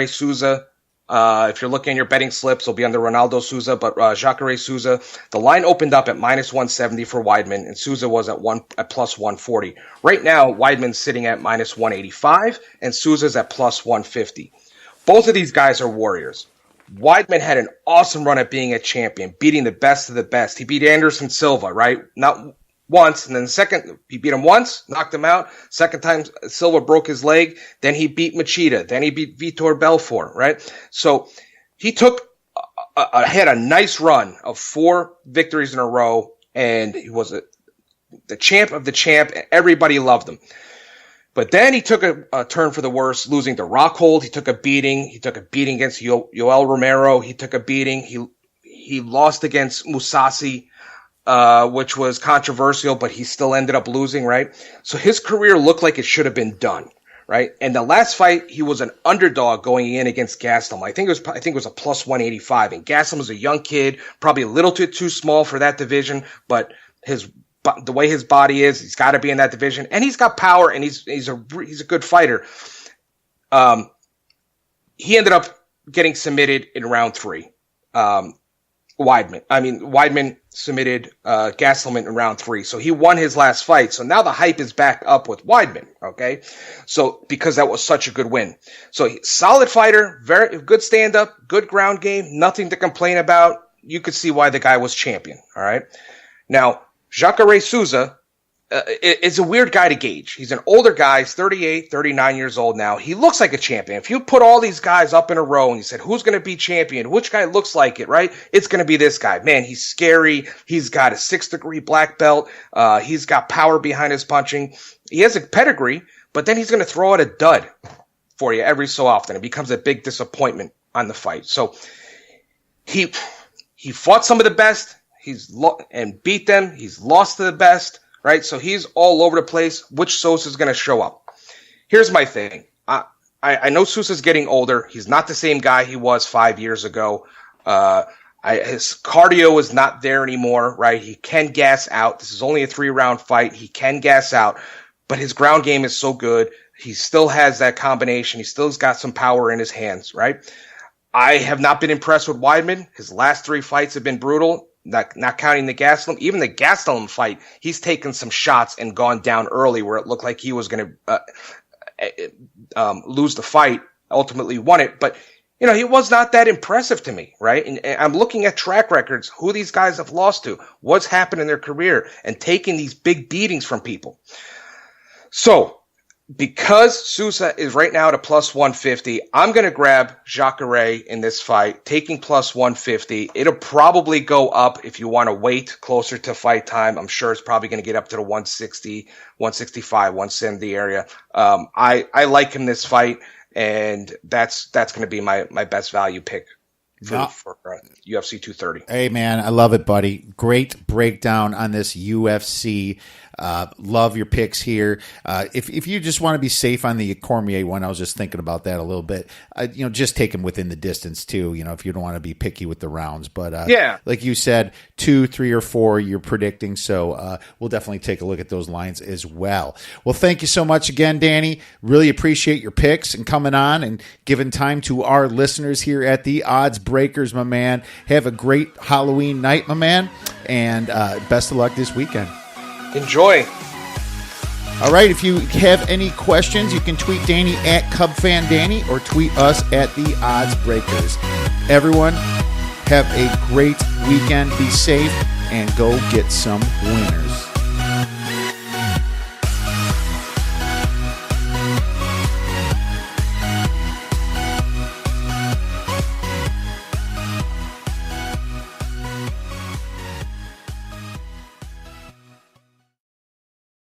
Souza. If you're looking at your betting slips, it'll be under Ronaldo Souza, but Jacare Souza. The line opened up at minus 170 for Weidman, and Souza was at plus 140. Right now, Weidman's sitting at minus 185, and Souza's at plus 150. Both of these guys are warriors. Weidman had an awesome run at being a champion, beating the best of the best. He beat Anderson Silva, right? Not once, and then he beat him once, knocked him out. Second time, Silva broke his leg. Then he beat Machida. Then he beat Vitor Belfort, right? So he had a nice run of 4 victories in a row, and he was the champ of the champ. Everybody loved him. But then he took a turn for the worse, losing to Rockhold. He took a beating. He took a beating against Yoel Romero. He took a beating. He lost against Musasi, which was controversial, but he still ended up losing, right? So his career looked like it should have been done, right? And the last fight, he was an underdog going in against Gastelum. I think it was a plus 185, and Gastelum was a young kid, probably a little too small for that division, but the way his body is, he's got to be in that division, and he's got power, and he's a good fighter. He ended up getting submitted in round 3. Weidman submitted Gastelum in round 3, so he won his last fight. So now the hype is back up with Weidman, okay? So because that was such a good win, so solid fighter, very good stand up, good ground game, nothing to complain about. You could see why the guy was champion. All right, now. Jacare Souza is a weird guy to gauge. He's an older guy. He's 38, 39 years old now. He looks like a champion. If you put all these guys up in a row and you said, who's going to be champion? Which guy looks like it, right? It's going to be this guy. Man, he's scary. He's got a 6th-degree black belt. He's got power behind his punching. He has a pedigree, but then he's going to throw out a dud for you every so often. It becomes a big disappointment on the fight. So he fought some of the best. And beat them. He's lost to the best, right? So he's all over the place. Which Sousa is going to show up? Here's my thing. I know Sousa's getting older. He's not the same guy he was 5 years ago. His cardio is not there anymore, right? He can gas out. This is only a 3-round fight. He can gas out, but his ground game is so good. He still has that combination. He still's got some power in his hands, right? I have not been impressed with Weidman. His last 3 fights have been brutal. Not counting the Gastelum. Even the Gastelum fight, he's taken some shots and gone down early where it looked like he was going to lose the fight, ultimately won it. But, he was not that impressive to me, right? And I'm looking at track records, who these guys have lost to, what's happened in their career, and taking these big beatings from people. So, because Sousa is right now at a plus 150, I'm going to grab Jacare in this fight, taking plus 150. It'll probably go up if you want to wait closer to fight time. I'm sure it's probably going to get up to the 160, 165, 170 area. I like him this fight, and that's going to be my best value pick for UFC 230. Hey, man, I love it, buddy. Great breakdown on this UFC. Love your picks here. If you just want to be safe on the Cormier one, I was just thinking about that a little bit. Just take him within the distance too. If you don't want to be picky with the rounds, but yeah, like you said, 2, 3, or 4 you're predicting. So we'll definitely take a look at those lines as well. Well, thank you so much again, Danny. Really appreciate your picks and coming on and giving time to our listeners here at the Odds Breakers, my man. Have a great Halloween night, my man, and best of luck this weekend. Enjoy. All right, if you have any questions, you can tweet Danny at Cub Fan Danny or tweet us at the Odds Breakers. Everyone, have a great weekend. Be safe and go get some winners.